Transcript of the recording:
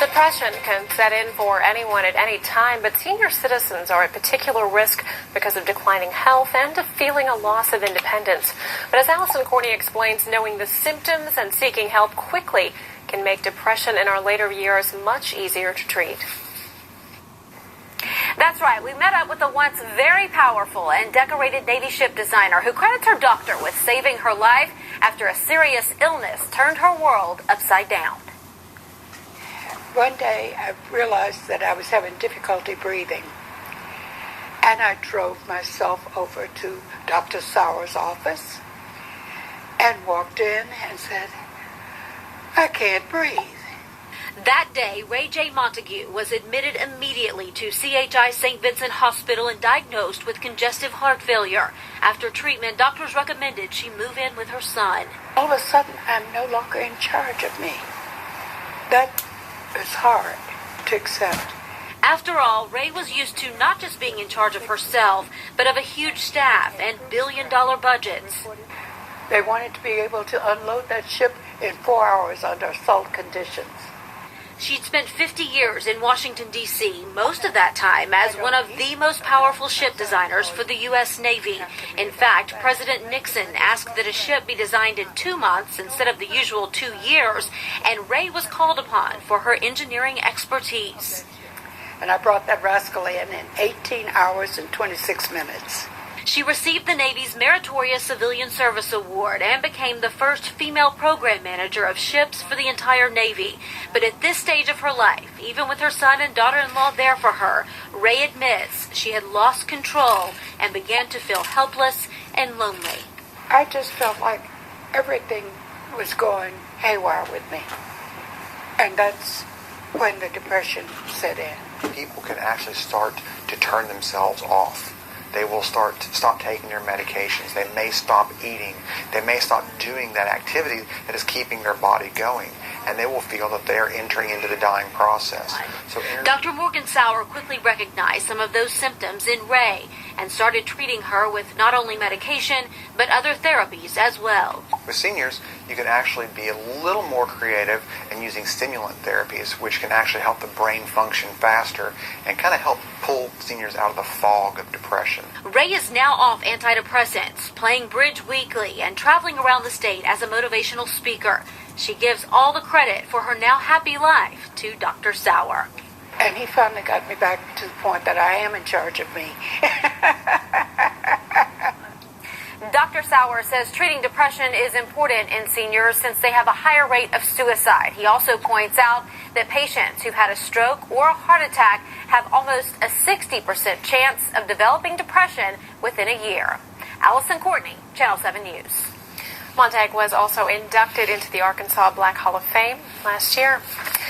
Depression can set in for anyone at any time, but senior citizens are at particular risk because of declining health and of feeling a loss of independence. But as Allison Courtney explains, knowing the symptoms and seeking help quickly can make depression in our later years much easier to treat. That's right. We met up with a once very powerful and decorated Navy ship designer who credits her doctor with saving her life after a serious illness turned her world upside down. One day I realized that I was having difficulty breathing, and I drove myself over to Dr. Sauer's office and walked in and said, I can't breathe. That day, Raye J. Montague was admitted immediately to CHI St. Vincent Hospital and diagnosed with congestive heart failure. After treatment, doctors recommended she move in with her son. All of a sudden, I'm no longer in charge of me. That is hard to accept. After all, Raye was used to not just being in charge of herself, but of a huge staff and billion-dollar budgets. They wanted to be able to unload that ship in 4 hours under salt conditions. She'd spent 50 years in Washington, D.C., most of that time as one of the most powerful ship designers for the U.S. Navy. In fact, President Nixon asked that a ship be designed in 2 months instead of the usual 2 years, and Raye was called upon for her engineering expertise. And I brought that rascal in 18 hours and 26 minutes. She received the Navy's Meritorious Civilian Service Award and became the first female program manager of ships for the entire Navy. But at this stage of her life, even with her son and daughter-in-law there for her, Raye admits she had lost control and began to feel helpless and lonely. I just felt like everything was going haywire with me. And that's when the depression set in. People can actually start to turn themselves off. They will stop taking their medications. They may stop eating. They may stop doing that activity that is keeping their body going. And they will feel that they are entering into the dying process. So Dr. Morgan Sauer quickly recognized some of those symptoms in Raye and started treating her with not only medication, but other therapies as well. With seniors, you can actually be a little more creative in using stimulant therapies, which can actually help the brain function faster and kind of help pull seniors out of the fog of depression. Raye is now off antidepressants, playing bridge weekly, and traveling around the state as a motivational speaker. She gives all the credit for her now happy life to Dr. Sauer. And he finally got me back to the point that I am in charge of me. Dr. Sauer says treating depression is important in seniors since they have a higher rate of suicide. He also points out that patients who've had a stroke or a heart attack have almost a 60% chance of developing depression within a year. Allison Courtney, Channel 7 News. Montague was also inducted into the Arkansas Black Hall of Fame last year.